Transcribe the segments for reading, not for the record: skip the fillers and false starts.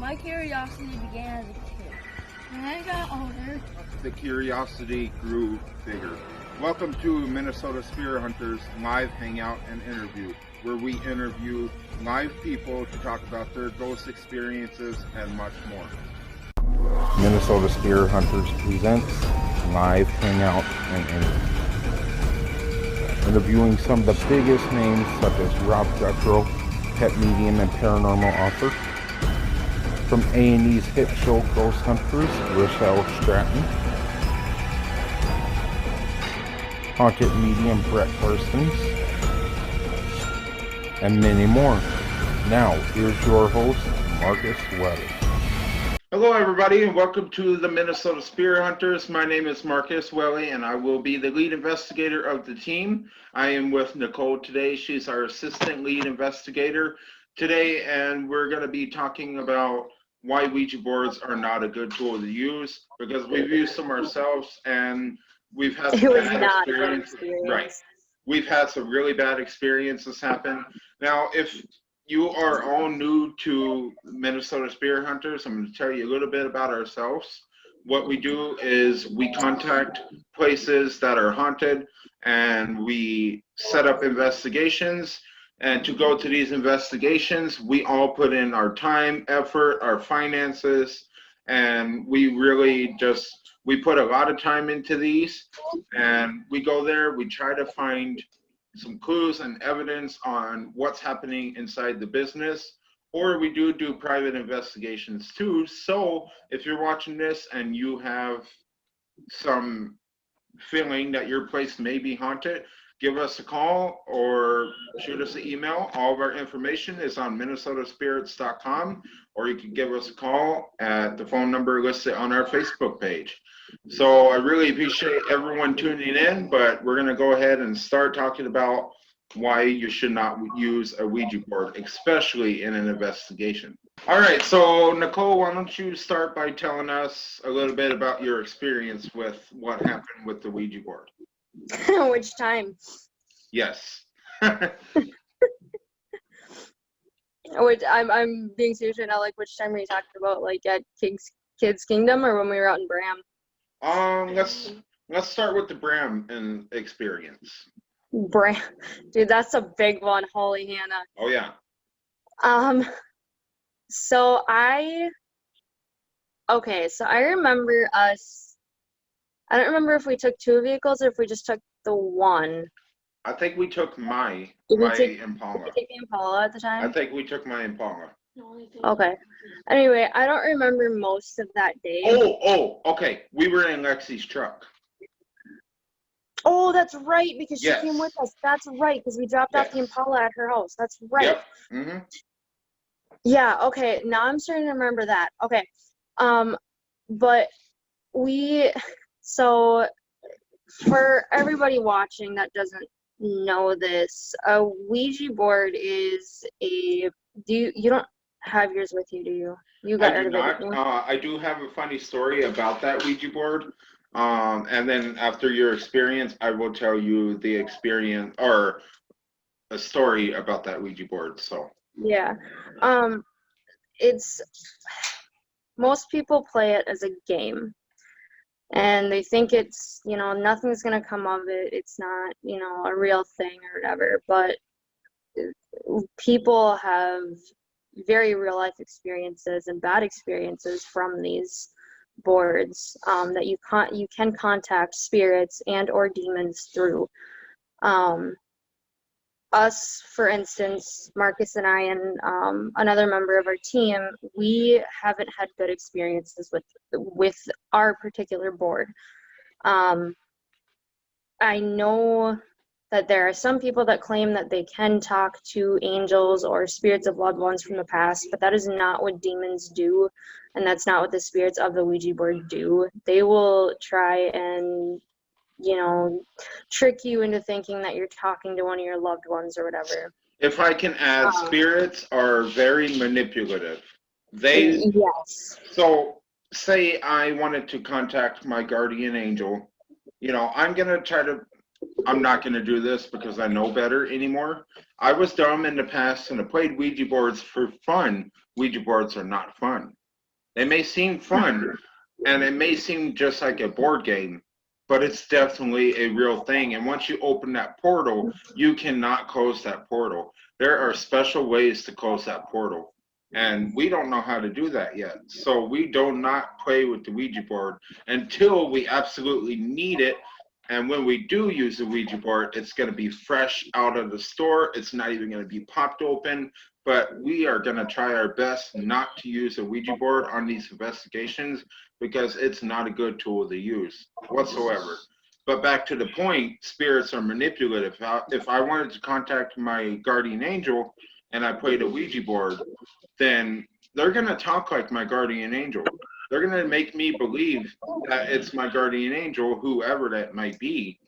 My curiosity began as a kid. When I got older, the curiosity grew bigger. Welcome to Minnesota Spirit Hunters live hangout and interview, where we interview live people to talk about their ghost experiences and much more. Minnesota Spirit Hunters presents live hangout and interview, interviewing some of the biggest names such as Rob Jethro, pet medium and paranormal author. From A&E's hit show Ghost Hunters, Rochelle Stratton. Haunted medium Brett Parsons. And many more. Now, here's your host, Markus Welly. Hello everybody and welcome to the Minnesota Spirit Hunters. My name is Markus Welly and I will be the lead investigator of the team. I am with Nichole today. She's our assistant lead investigator today, and we're going to be talking about why Ouija boards are not a good tool to use, because we've used them ourselves and we've had some bad experiences. Right. We've had some really bad experiences happen. Now, if you are all new to Minnesota Spirit Hunters, I'm going to tell you a little bit about ourselves. What we do is we contact places that are haunted and we set up investigations. And to go to these investigations, we all put in our time, effort, our finances, and we really we put a lot of time into these. And we go there, we try to find some clues and evidence on what's happening inside the business, or we do private investigations too. So if you're watching this and you have some feeling that your place may be haunted, give us a call or shoot us an email. All of our information is on minnesotaspirits.com, or you can give us a call at the phone number listed on our Facebook page. So I really appreciate everyone tuning in, but we're going to go ahead and start talking about why you should not use a Ouija board, especially in an investigation. All right, so Nichole, why don't you start by telling us a little bit about your experience with what happened with the Ouija board? Which time? Yes. Which I'm being serious right now. Like, which time were you talking about? Like at Kids Kingdom, or when we were out in Bram? Let's start with the Bram experience. Bram, dude, that's a big one. Holy Hannah. Oh yeah. So I remember us. I don't remember if we took two vehicles or if we just took the one. I think we took my Impala. Did we take the Impala at the time? I think we took my Impala. Okay. Anyway, I don't remember most of that day. Oh, okay. We were in Lexi's truck. Oh, that's right, because she came with us. That's right, because we dropped off the Impala at her house. That's right. Yep. Mm-hmm. Yeah, okay. Now I'm starting to remember that. Okay. But so for everybody watching that doesn't know this, a Ouija board is you don't have yours with you, do you? You got rid of it. I do have a funny story about that Ouija board. And then after your experience, I will tell you the experience or a story about that Ouija board. So yeah. It's most people play it as a game. And they think it's, nothing's going to come of it. It's not, a real thing or whatever. But people have very real life experiences and bad experiences from these boards that you can contact spirits and or demons through. Us, for instance, Markus and I and another member of our team, we haven't had good experiences with our particular board. I know that there are some people that claim that they can talk to angels or spirits of loved ones from the past, but that is not what demons do, and that's not what the spirits of the Ouija board do. They will try and trick you into thinking that you're talking to one of your loved ones or whatever. If I can add, spirits are very manipulative. Yes. So say I wanted to contact my guardian angel, I'm going to try to I'm not going to do this because I know better anymore. I was dumb in the past and I played Ouija boards for fun. Ouija boards are not fun. They may seem fun and it may seem just like a board game, but it's definitely a real thing. And once you open that portal, you cannot close that portal. There are special ways to close that portal. And we don't know how to do that yet. So we do not play with the Ouija board until we absolutely need it. And when we do use the Ouija board, it's going to be fresh out of the store. It's not even going to be popped open. But we are going to try our best not to use a Ouija board on these investigations because it's not a good tool to use whatsoever. But back to the point, spirits are manipulative. If I wanted to contact my guardian angel and I played a Ouija board, then they're going to talk like my guardian angel. They're going to make me believe that it's my guardian angel, whoever that might be.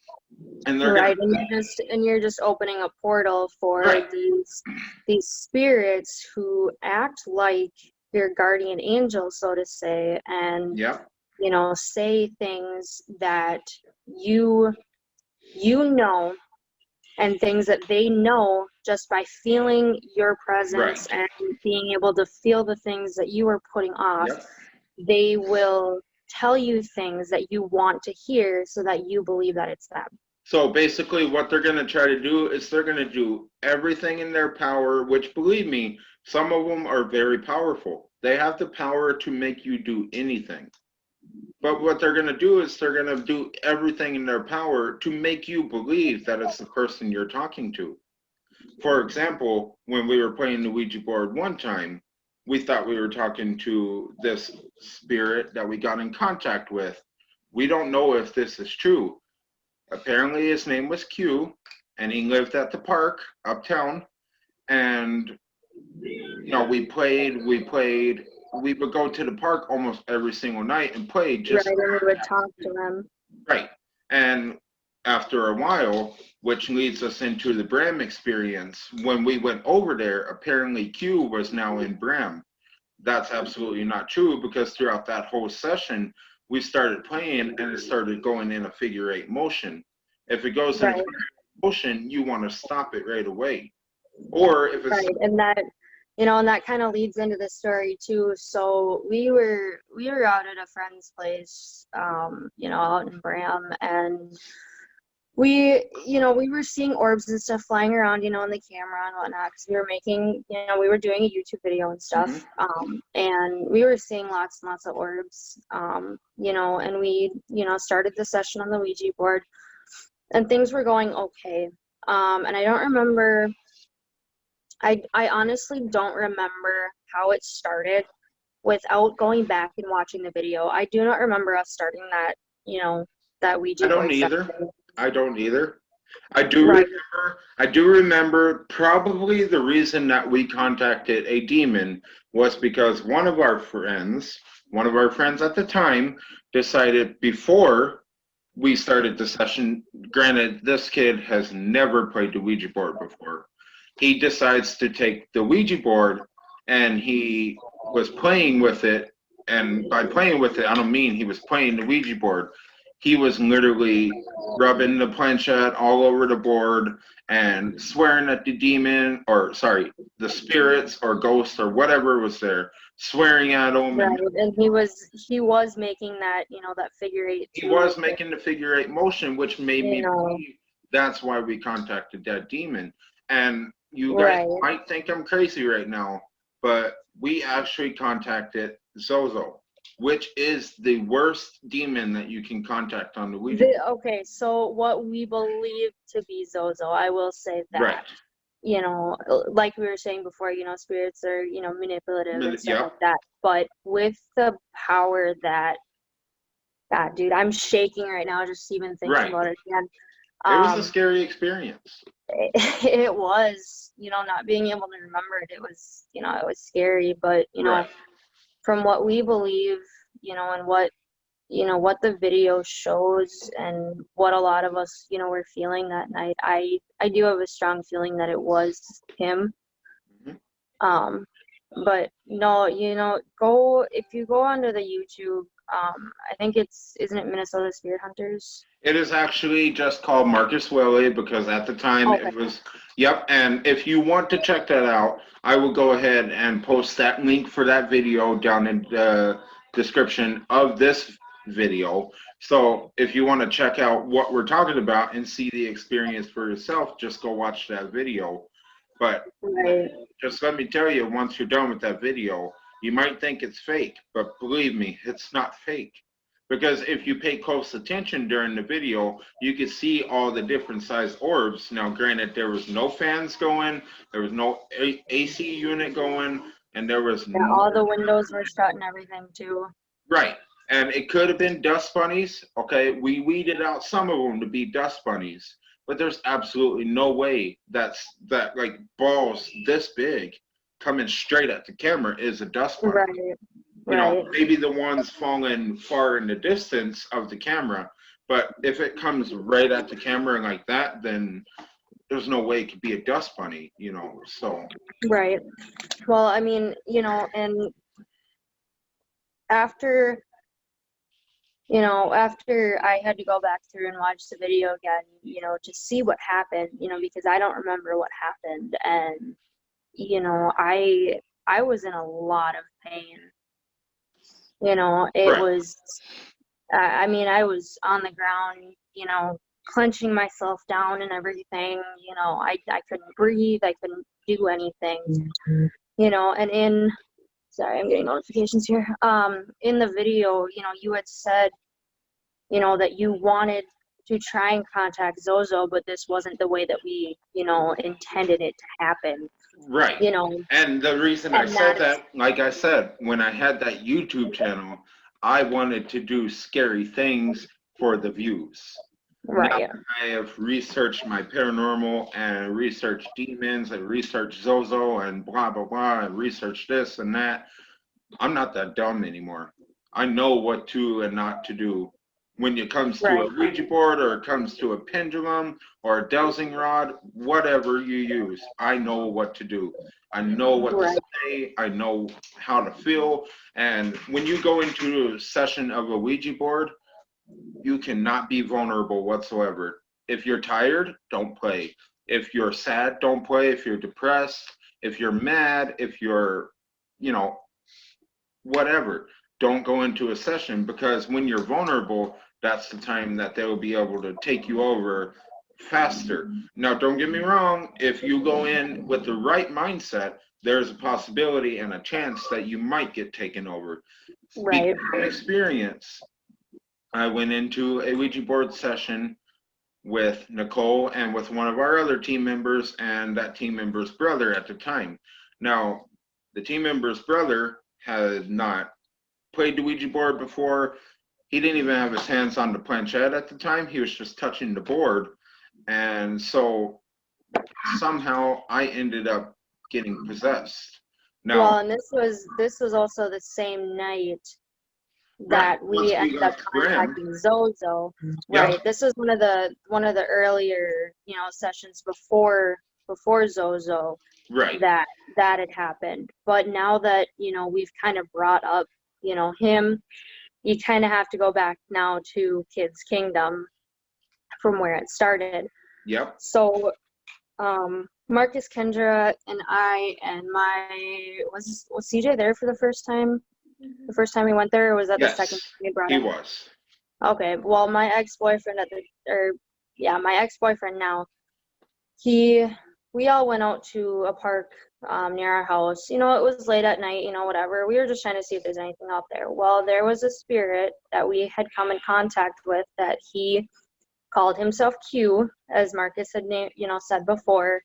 And they're right, and you're just opening a portal for right. these spirits who act like your guardian angel, so to say, and yep. you know, say things that you know, and things that they know just by feeling your presence right. and being able to feel the things that you are putting off. Yep. They will tell you things that you want to hear so that you believe that it's them. So basically what they're going to try to do is they're going to do everything in their power, which, believe me, some of them are very powerful. They have the power to make you do anything. But what they're going to do is they're going to do everything in their power to make you believe that it's the person you're talking to. For example, when we were playing the Ouija board one time, we thought we were talking to this spirit that we got in contact with. We don't know if this is true. Apparently his name was Q, and he lived at the park uptown. And, you know, we would go to the park almost every single night and play just right, and we would talk to them. Right. And after a while, which leads us into the Bram experience, when we went over there, apparently Q was now in Bram. That's absolutely not true, because throughout that whole session, we started playing and it started going in a figure eight motion. If it goes in a figure eight motion, you want to stop it right away. Or if it's right, and that, you know, and that kind of leads into the story too. So we were out at a friend's place, you know, out in Bram, and we were seeing orbs and stuff flying around, you know, in the camera and whatnot, because we were making, you know, we were doing a YouTube video and stuff, and we were seeing lots and lots of orbs, you know, and we, you know, started the session on the Ouija board, and things were going okay, and I don't remember. I honestly don't remember how it started without going back and watching the video. I do not remember us starting that, you know, that Ouija board. I don't either. I do remember probably the reason that we contacted a demon was because one of our friends at the time decided before we started the session, granted, this kid has never played the Ouija board before. He decides to take the Ouija board and he was playing with it. And by playing with it, I don't mean he was playing the Ouija board. He was literally rubbing the planchette all over the board and swearing at the demon, the spirits or ghosts or whatever was there, swearing at them. Right, and he was making that, you know, that figure eight. He was making the figure eight motion, which made me believe that's why we contacted that demon. And you guys might think I'm crazy right now, but we actually contacted Zozo, which is the worst demon that you can contact on the Ouija. Okay, so what we believe to be Zozo, I will say that. Right. You know, like we were saying before, you know, spirits are, you know, manipulative and stuff like that. But with the power that, God, dude, I'm shaking right now just even thinking about it again. It was a scary experience. It was, you know, not being able to remember it. It was, you know, it was scary. But, you know, from what we believe, you know, and what, you know, what the video shows and what a lot of us, you know, were feeling that night, I do have a strong feeling that it was him. But no, you know, if you go onto the YouTube, I think isn't it Minnesota Spirit Hunters? It is actually just called Markus Willie because at the time Okay. it was, yep. And if you want to check that out, I will go ahead and post that link for that video down in the description of this video. So if you want to check out what we're talking about and see the experience for yourself, just go watch that video. But Right. just let me tell you, once you're done with that video, you might think it's fake, but believe me, it's not fake. Because if you pay close attention during the video, you could see all the different size orbs. Now, granted, there was no fans going, there was no AC unit going, and there was Yeah, all the windows were shut and everything too. Right. And it could have been dust bunnies. Okay, we weeded out some of them to be dust bunnies, but there's absolutely no way that like balls this big coming straight at the camera is a dust bunny. Right. You know, maybe the ones falling far in the distance of the camera, but if it comes right at the camera like that, then there's no way it could be a dust bunny, you know, so. Right. Well, I mean, you know, and after I had to go back through and watch the video again, you know, to see what happened, you know, because I don't remember what happened. And, you know, I was in a lot of pain. You know, it was, I mean, I was on the ground, you know, clenching myself down and everything. You know, I couldn't breathe. I couldn't do anything. You know, and sorry, I'm getting notifications here. In the video, you know, you had said, you know, that you wanted to try and contact Zozo, but this wasn't the way that we, you know, intended it to happen. Right. You know. And the reason I said that, like I said, when I had that YouTube channel, I wanted to do scary things for the views. Right. Now I have researched my paranormal and researched demons and researched Zozo and blah, blah, blah, and researched this and that. I'm not that dumb anymore. I know what to and not to do. When it comes to a Ouija board or it comes to a pendulum or a dowsing rod, whatever you use, I know what to do. I know what to say. I know how to feel. And when you go into a session of a Ouija board, you cannot be vulnerable whatsoever. If you're tired, don't play. If you're sad, don't play. If you're depressed, if you're mad, if you're, you know, whatever, don't go into a session, because when you're vulnerable, that's the time that they'll be able to take you over faster. Now, don't get me wrong, if you go in with the right mindset, there's a possibility and a chance that you might get taken over. Right. From experience, I went into a Ouija board session with Nichole and with one of our other team members and that team member's brother at the time. Now, the team member's brother had not played the Ouija board before. He didn't even have his hands on the planchette at the time. He was just touching the board. And so somehow I ended up getting possessed. Now, well, and this was also the same night that we ended up contacting Zozo. Right. This was one of the earlier, you know, sessions before Zozo. Right. That had happened. But now that, you know, we've kind of brought up, you know, him, you kind of have to go back now to Kids Kingdom from where it started. Yep. So Marcus, Kendra, and I and was CJ there for the first time? The first time we went there, or was that the second time we brought him? He was. Okay. Well, my ex-boyfriend my ex-boyfriend now, we all went out to a park near our house. You know, it was late at night, you know, whatever. We were just trying to see if there's anything out there. Well, there was a spirit that we had come in contact with that he called himself Q, as Marcus had said before.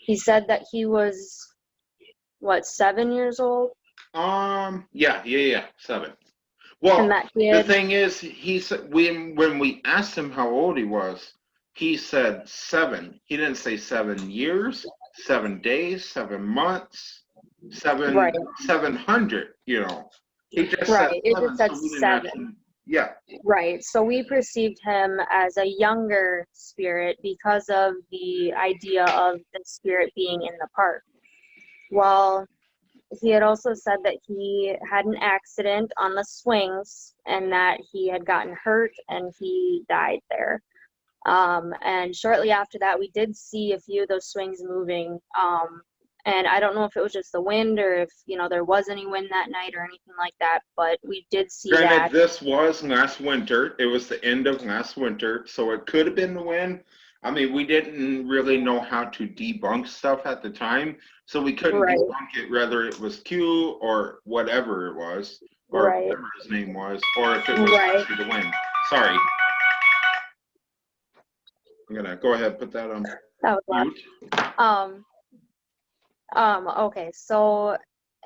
He said that he was, 7 years old? Yeah, 7. Well, the thing is, he said, when we asked him how old he was, he said 7. He didn't say 7 years, 7 days, 7 months, 700, you know. He just said 7. It just said 7. Actually, yeah. Right. So we perceived him as a younger spirit because of the idea of the spirit being in the park. Well, he had also said that he had an accident on the swings and that he had gotten hurt and he died there. And shortly after that, we did see a few of those swings moving. And I don't know if it was just the wind or if, there was any wind that night or anything like that, but we did see that. Granted, this was last winter. It was the end of last winter, so it could have been the wind. I mean, we didn't really know how to debunk stuff at the time, so we couldn't debunk it, whether it was Q or whatever it was, or whatever his name was, or if it was actually the wind. Sorry. I'm going to go ahead and put that on mute. Okay, so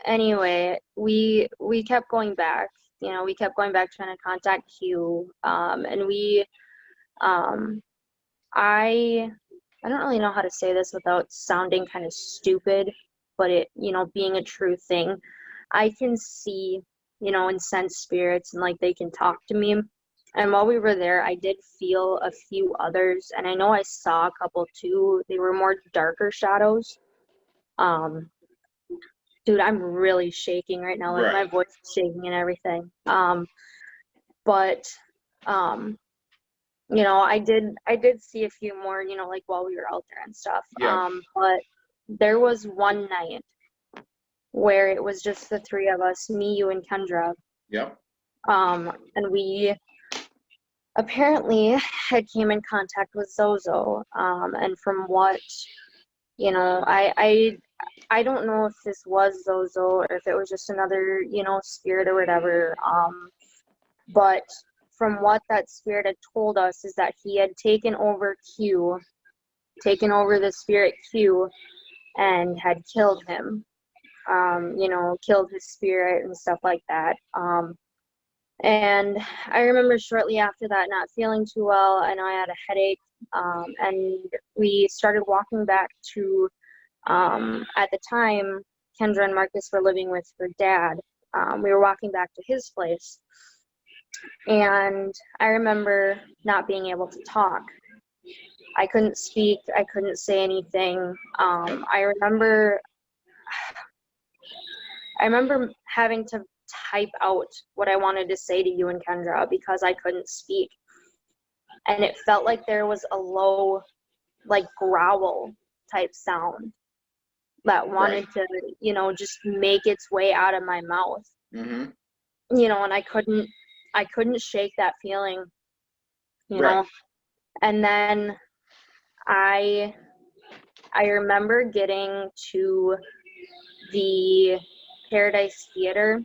anyway, we kept going back, we kept going back trying to contact Q, and we, I don't really know how to say this without sounding kind of stupid, but it, being a true thing, I can see, and sense spirits and like they can talk to me. And while we were there, I did feel a few others, and I know I saw a couple too. They were more darker shadows. Dude, I'm really shaking right now. Like my voice is shaking and everything. But I did see a few more, like while we were out there and stuff. Yeah. But there was one night where it was just the three of us, me, you, and Kendra. Yep. And we apparently had came in contact with Zozo. And from what, I don't know if this was Zozo or if it was just another, spirit or whatever. But from what that spirit had told us is that he had taken over the spirit Q, and had killed him. Killed his spirit and stuff like that. And I remember shortly after that not feeling too well. I know I had a headache. And we started walking back to, at the time, Kendra and Markus were living with her dad. We were walking back to his place. And I remember not being able to talk. I couldn't speak. I couldn't say anything. I remember having to type out what I wanted to say to you and Kendra because I couldn't speak. And it felt like there was a low, like growl type sound that wanted to, just make its way out of my mouth. Mm-hmm. And I couldn't shake that feeling, you know. And then I remember getting to the Paradise Theater,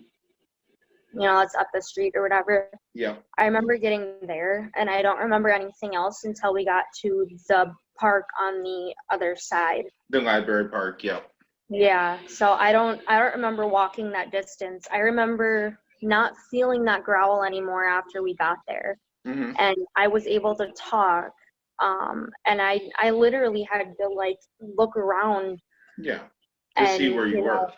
it's up the street or whatever. Yeah. I remember getting there, and I don't remember anything else until we got to the park on the other side. The library park, yeah. Yeah, so I don't remember walking that distance. I remember not feeling that growl anymore after we got there. Mm-hmm. And I was able to talk, and I literally had to, like, look around. Yeah, to see where you were.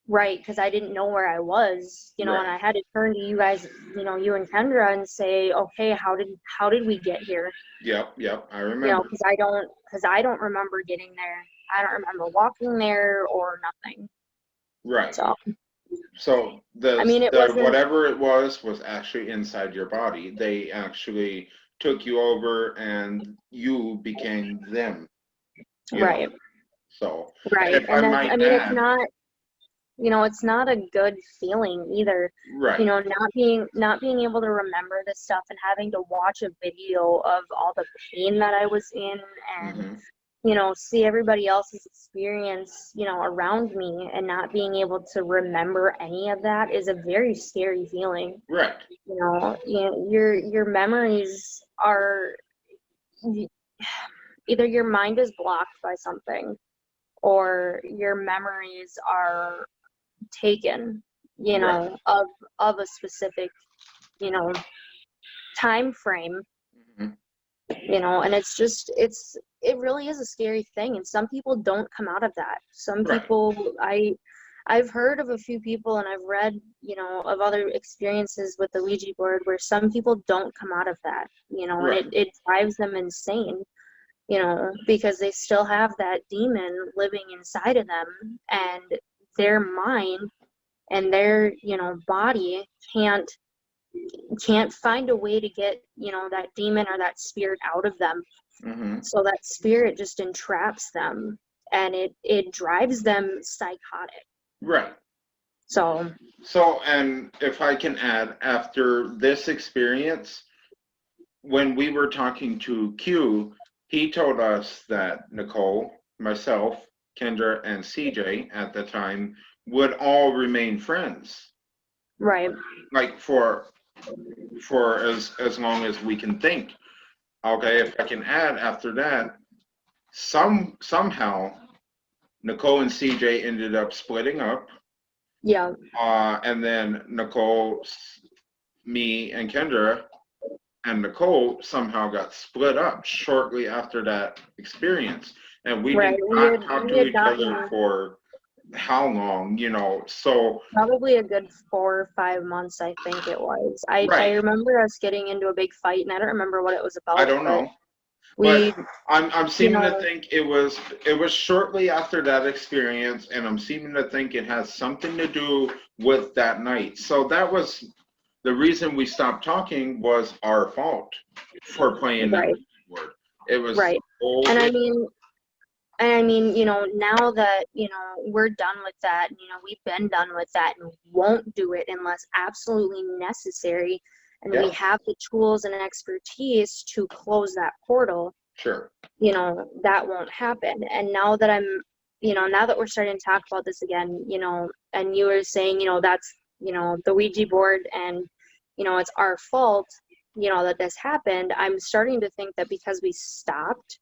Right, because I didn't know where I was, and I had to turn to you guys, you and Kendra, and say, okay, how did we get here? Yep, I remember. Because I don't remember getting there. I don't remember walking there or nothing. Right. So whatever it was actually inside your body. They actually took you over, and you became them. Right. So. Right, and it's not. It's not a good feeling either. Right. Not being able to remember this stuff and having to watch a video of all the pain that I was in and, mm-hmm. See everybody else's experience, around me and not being able to remember any of that is a very scary feeling. Right. Your memories are either your mind is blocked by something or your memories are taken, of a specific, time frame, mm-hmm. And it's just, it really is a scary thing. And some people don't come out of that. Some people, I've heard of a few people and I've read, of other experiences with the Ouija board where some people don't come out of that, and it drives them insane, because they still have that demon living inside of them, and their mind and their, body can't find a way to get, that demon or that spirit out of them. Mm-hmm. So that spirit just entraps them, and it drives them psychotic. Right. So, and if I can add, after this experience, when we were talking to Q, he told us that Nichole, myself, Kendra, and CJ at the time would all remain friends. right. Like for as long as we can think. Okay, if I can add, after that, somehow Nichole and CJ ended up splitting up. Yeah. And then Nichole, me, and Kendra and Nichole somehow got split up shortly after that experience. And we did not talk to each other for how long, so probably a good 4 or 5 months, I think it was. I remember us getting into a big fight, and I don't remember what it was about. I don't know. But I'm seeming to think it was shortly after that experience, and I'm seeming to think it has something to do with that night. So that was the reason we stopped talking, was our fault for playing that board. It was right. And I mean, now that, we're done with that, we've been done with that and won't do it unless absolutely necessary. And we have the tools and expertise to close that portal. Sure. That won't happen. And now that now that we're starting to talk about this again, and you were saying, that's, the Ouija board and, it's our fault, that this happened. I'm starting to think that because we stopped,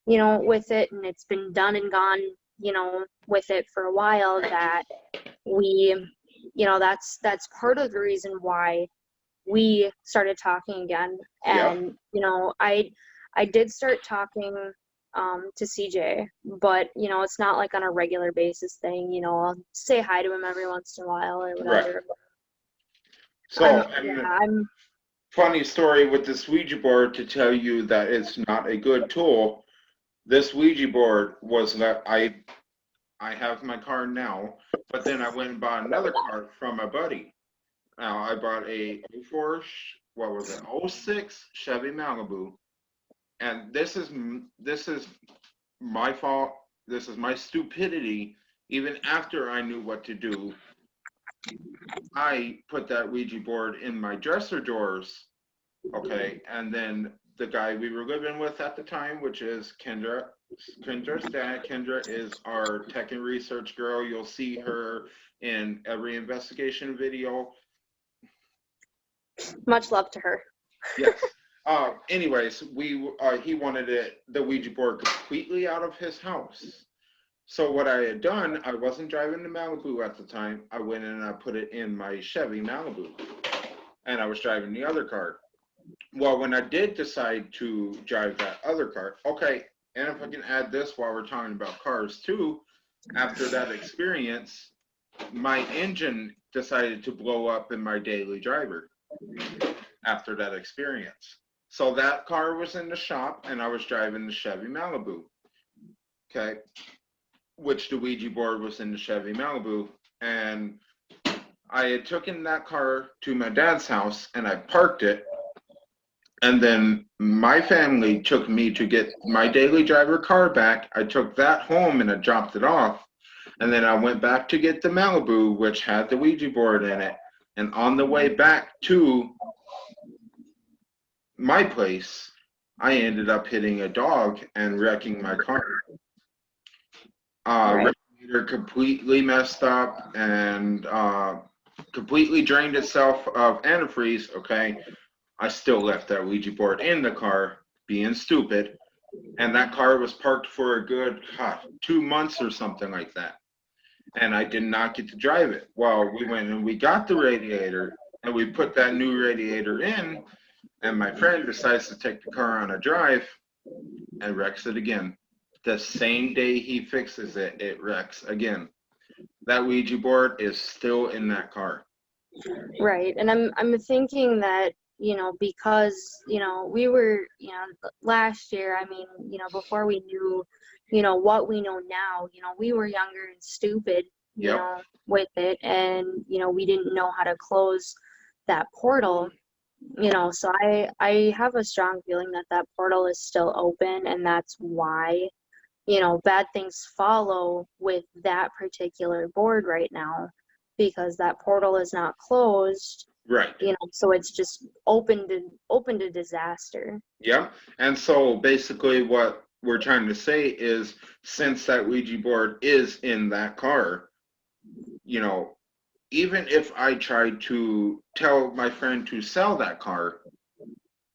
with it, and it's been done and gone, with it for a while, that we, that's part of the reason why we started talking again. And, I did start talking to CJ, but, it's not like on a regular basis thing, I'll say hi to him every once in a while or whatever. Right. So, funny story with this Ouija board, to tell you that it's not a good tool. This Ouija board was I have my card now, but then I went and bought another card from a buddy. Now I bought a 06 Chevy Malibu, and this is my fault. This is my stupidity. Even after I knew what to do, I put that Ouija board in my dresser drawers. Okay, and then the guy we were living with at the time, which is Kendra's dad. Kendra is our tech and research girl. You'll see her in every investigation video. Much love to her. Yes. Anyways, he wanted the Ouija board completely out of his house. So what I had done, I wasn't driving the Malibu at the time. I went in and I put it in my Chevy Malibu, and I was driving the other car. Well, when I did decide to drive that other car, okay, and if I can add this while we're talking about cars too, after that experience, my engine decided to blow up in my daily driver after that experience. So that car was in the shop, and I was driving the Chevy Malibu, okay, which the Ouija board was in the Chevy Malibu, and I had taken that car to my dad's house, and I parked it. And then my family took me to get my daily driver car back. I took that home and I dropped it off. And then I went back to get the Malibu, which had the Ouija board in it. And on the way back to my place, I ended up hitting a dog and wrecking my car. Radiator completely messed up and completely drained itself of antifreeze, okay? I still left that Ouija board in the car, being stupid, and that car was parked for a good 2 months or something like that, and I did not get to drive it. Well, we went and we got the radiator, and we put that new radiator in, and my friend decides to take the car on a drive and wrecks it again. The same day he fixes it, it wrecks again. That Ouija board is still in that car. Right, and I'm thinking that, because, we were, last year, I mean, before we knew, what we know now, we were younger and stupid, you know, with it, and you know, we didn't know how to close that portal, you know, so I have a strong feeling that that portal is still open, and that's why, you know, bad things follow with that particular board right now, because that portal is not closed. Right. You know, so it's just open to disaster. Yeah. And so basically what we're trying to say is, since that Ouija board is in that car, you know, even if I tried to tell my friend to sell that car,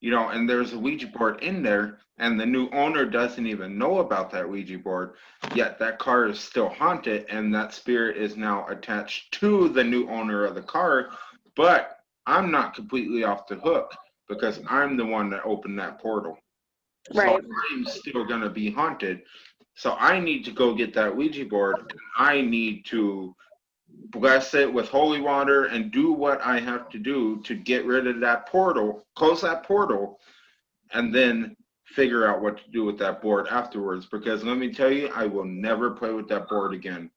you know, and there's a Ouija board in there, and the new owner doesn't even know about that Ouija board, yet that car is still haunted, and that spirit is now attached to the new owner of the car, but I'm not completely off the hook because I'm the one that opened that portal. Right. So I'm still going to be haunted. So I need to go get that Ouija board, and I need to bless it with holy water and do what I have to do to get rid of that portal, close that portal, and then figure out what to do with that board afterwards. Because let me tell you, I will never play with that board again.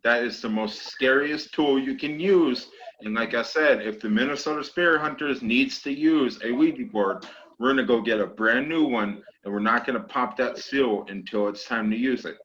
That is the most scariest tool you can use. And like I said, if the Minnesota Spirit Hunters needs to use a Ouija board, we're going to go get a brand new one, and we're not going to pop that seal until it's time to use it.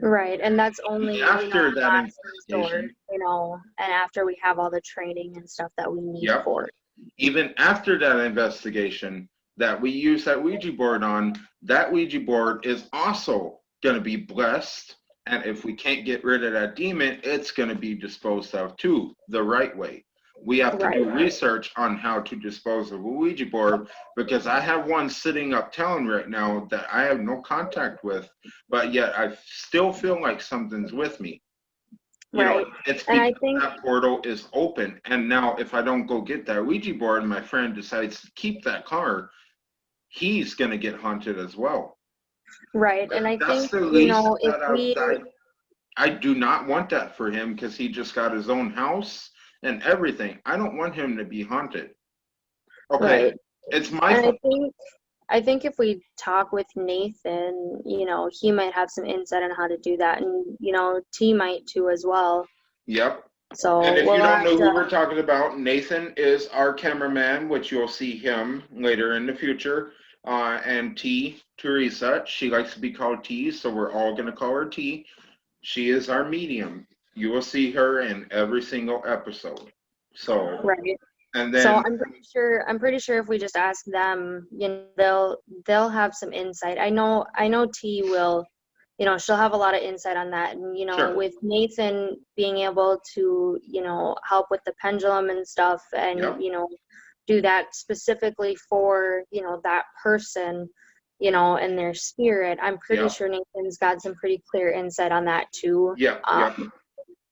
Right, and that's only after you know, that investigation, you know, and after we have all the training and stuff that we need for it. Even after that investigation that we use that Ouija board on, that Ouija board is also going to be blessed, and if we can't get rid of that demon, it's going to be disposed of too, the right way. We have to do research on how to dispose of a Ouija board, because I have one sitting uptown right now that I have no contact with, but yet I still feel like something's with me. You know, it's because that portal is open. And now if I don't go get that Ouija board and my friend decides to keep that car, he's going to get haunted as well. Right, and I think, you know, I do not want that for him, because he just got his own house and everything. I don't want him to be haunted. Okay, it's my fault. I think if we talk with Nathan, you know, he might have some insight on how to do that, and you know, T might too as well. Yep. So, and if you don't know who we're talking about, Nathan is our cameraman, which you'll see him later in the future. And T, Teresa, she likes to be called T, so we're all going to call her T. She is our medium. You will see her in every single episode. So and then, so I'm pretty sure if we just ask them, you know, they'll have some insight. I know T will, you know, she'll have a lot of insight on that. And you know, with Nathan being able to, you know, help with the pendulum and stuff, and you know, do that specifically for, you know, that person, you know, and their spirit. I'm pretty sure Nathan's got some pretty clear insight on that too.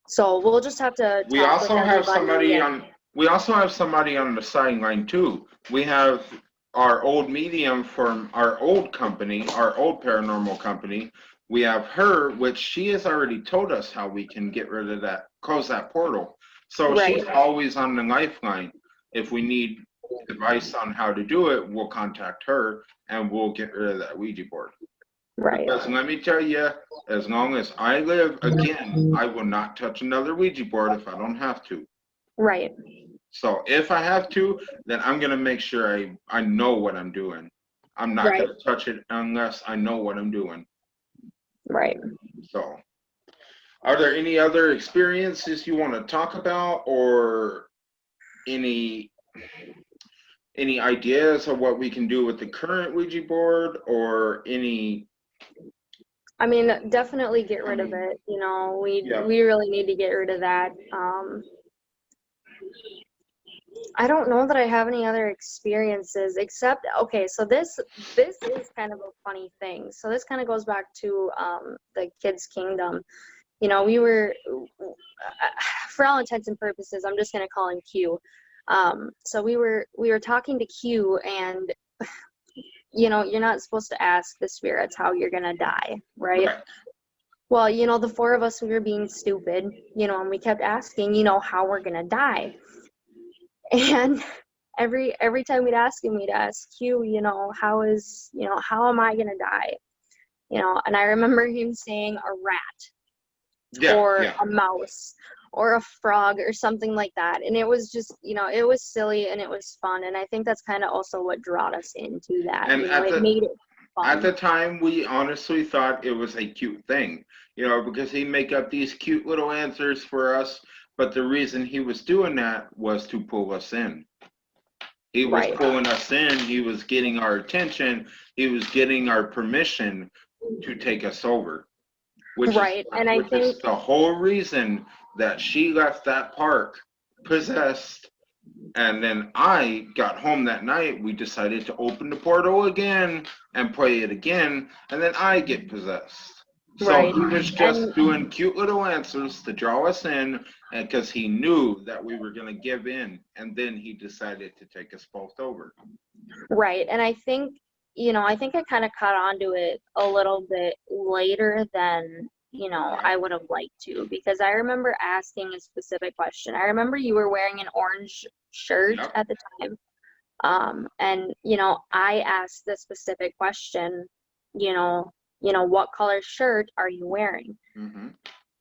So we'll just have to. We also have somebody on. We also have somebody on the sideline too. We have our old medium from our old company, our old paranormal company. We have her, which she has already told us how we can get rid of that, close that portal. So she's always on the lifeline. If we need advice on how to do it, we'll contact her and we'll get rid of that Ouija board. Because let me tell you, as long as I live, again, I will not touch another Ouija board if I don't have to. So if I have to, then I'm going to make sure I know what I'm doing. I'm not going to touch it unless I know what I'm doing. So are there any other experiences you want to talk about, or any ideas of what we can do with the current Ouija board, or any? I mean, definitely get rid of it. You know, we really need to get rid of that. I don't know that I have any other experiences, except, okay, so this is kind of a funny thing. So this kind of goes back to the Kids Kingdom. You know, we were, for all intents and purposes, I'm just going to call him Q. So we were talking to Q, and you know, you're not supposed to ask the spirits how you're going to die, right? Well, you know, the four of us, we were being stupid, you know, and we kept asking, you know, how we're going to die. And every time we'd ask him, we'd ask Q, you know, how am I going to die? You know, and I remember him saying a rat. or a mouse or a frog or something like that. And it was just, it was silly and it was fun. And I think that's kind of also what drew us into that. And it made it fun. At the time, we honestly thought it was a cute thing, because he'd make up these cute little answers for us. But the reason he was doing that was to pull us in. He was pulling us in. He was getting our attention. He was getting our permission to take us over. Which is the whole reason that she left that park possessed. And then I got home that night. We decided to open the portal again and play it again. And then I get possessed. So he was just doing cute little answers to draw us in, and because he knew that we were going to give in. And then he decided to take us both over. Right. And I think I kind of caught on to it a little bit later than, I would have liked to, because I remember asking a specific question. I remember you were wearing an orange shirt at the time. And, I asked the specific question, what color shirt are you wearing? Mm-hmm.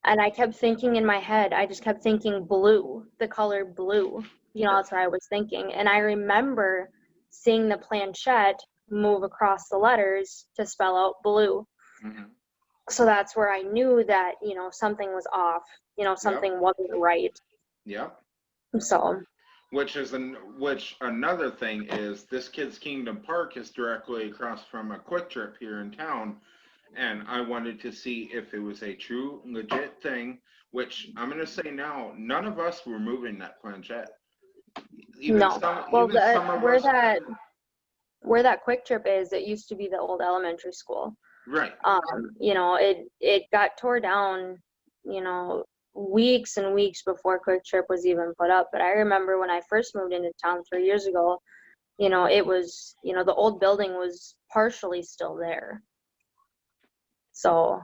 And I kept thinking in my head, I just kept thinking blue, the color blue. That's what I was thinking. And I remember seeing the planchette move across the letters to spell out blue. Mm-hmm. So that's where I knew that, something was off, something wasn't right. Yeah. So. Which another thing is, this Kids Kingdom Park is directly across from a Quick Trip here in town. And I wanted to see if it was a true, legit thing, which I'm going to say now, none of us were moving that planchette. Where that Quick Trip is, it used to be the old elementary school. Right. It got tore down, weeks and weeks before Quick Trip was even put up. But I remember when I first moved into town 3 years ago, it was, the old building was partially still there. So.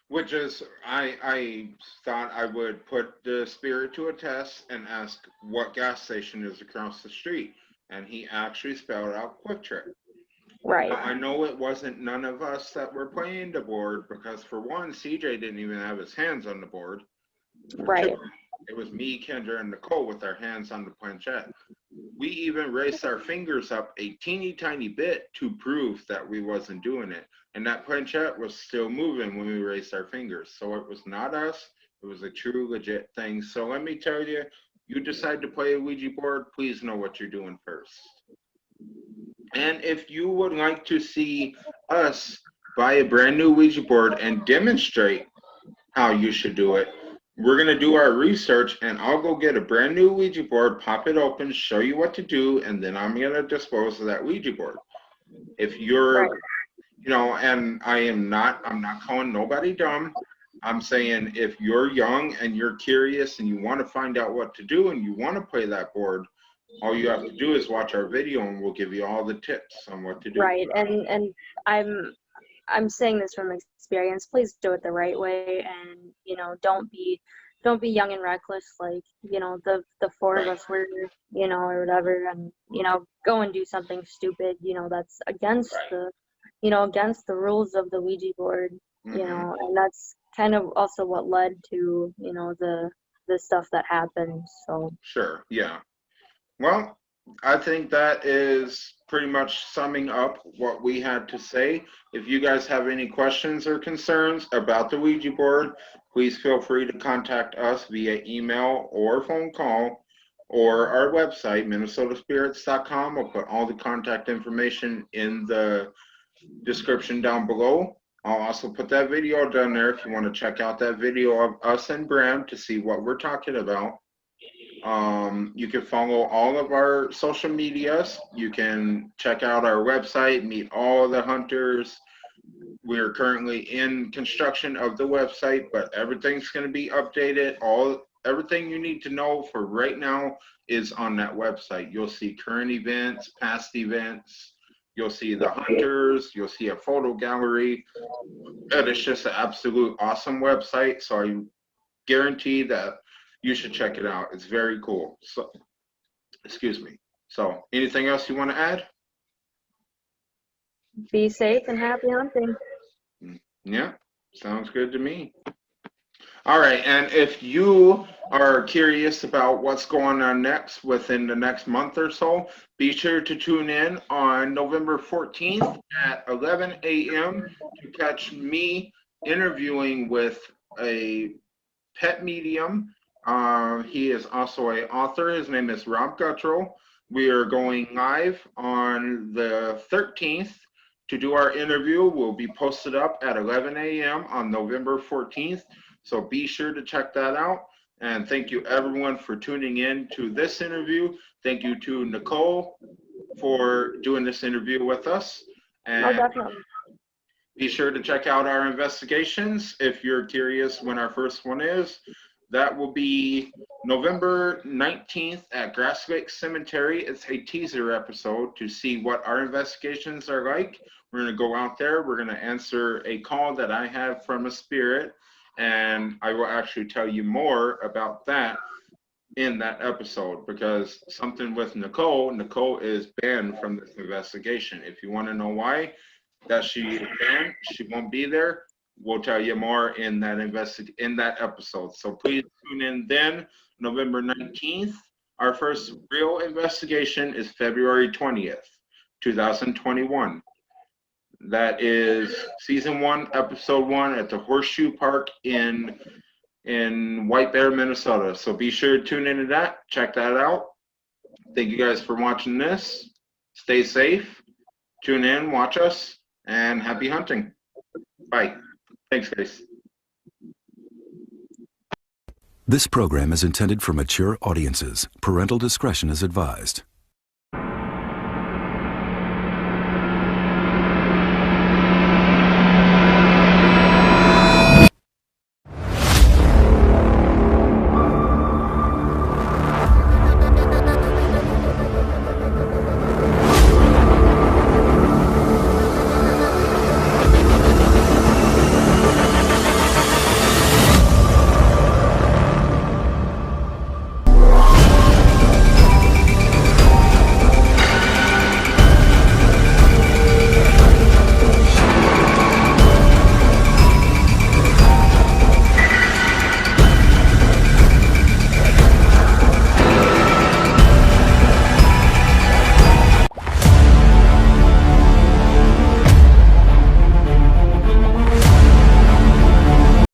Which is, I thought I would put the spirit to a test and ask what gas station is across the street. And he actually spelled out Quick Trip. Right. Now, I know it wasn't none of us that were playing the board, because for one, CJ didn't even have his hands on the board. Right. It was me, Kendra, and Nichole with our hands on the planchette. We even raised our fingers up a teeny tiny bit to prove that we wasn't doing it. And that planchette was still moving when we raised our fingers. So it was not us. It was a true, legit thing. So let me tell you, you decide to play a Ouija board, please know what you're doing first. And if you would like to see us buy a brand new Ouija board and demonstrate how you should do it, we're going to do our research, and I'll go get a brand new Ouija board, pop it open, show you what to do, and then I'm going to dispose of that Ouija board. If you're, and I'm not calling nobody dumb. I'm saying if you're young and you're curious and you want to find out what to do and you want to play that board, all you have to do is watch our video and we'll give you all the tips on what to do. Right. And I'm saying this from experience. Please do it the right way, and don't be young and reckless like the four of us were, or whatever, and go and do something stupid, that's against against the rules of the Ouija board. Mm-hmm. And that's kind of also what led to the stuff that happened. So sure. Yeah. Well, I think that is pretty much summing up what we had to say. If you guys have any questions or concerns about the Ouija board, please feel free to contact us via email or phone call, or our website, minnesotaspirits.com. We'll put all the contact information in the description down below. I'll also put that video down there if you want to check out that video of us and Bram to see what we're talking about. You can follow all of our social medias. You can check out our website, meet all of the hunters. We're currently in construction of the website, but everything's going to be updated. Everything you need to know for right now is on that website. You'll see current events, past events. You'll see the hunters. You'll see a photo gallery. And it's just an absolute awesome website. So I guarantee that you should check it out. It's very cool. So, excuse me. So, anything else you want to add? Be safe and happy hunting. Yeah, sounds good to me. All right, and if you are curious about what's going on next within the next month or so, be sure to tune in on November 14th at 11 a.m. to catch me interviewing with a pet medium. He is also an author. His name is Rob Guttrell. We are going live on the 13th to do our interview. Will be posted up at 11 a.m. on November 14th. So be sure to check that out. And thank you everyone for tuning in to this interview. Thank you to Nichole for doing this interview with us. And definitely. Be sure to check out our investigations if you're curious when our first one is. That will be November 19th at Grass Lake Cemetery. It's a teaser episode to see what our investigations are like. We're going to go out there. We're going to answer a call that I have from a spirit, and I will actually tell you more about that in that episode, because something with Nichole is banned from this investigation. If you want to know why that she is banned, she won't be there. We'll tell you more in that episode. So please tune in then, November 19th. Our first real investigation is February 20th, 2021. That is season 1, episode 1 at the Horseshoe Park in White Bear, Minnesota. So be sure to tune into that. Check that out. Thank you guys for watching this. Stay safe. Tune in, watch us, and happy hunting. Bye. Thanks, guys. This program is intended for mature audiences. Parental discretion is advised.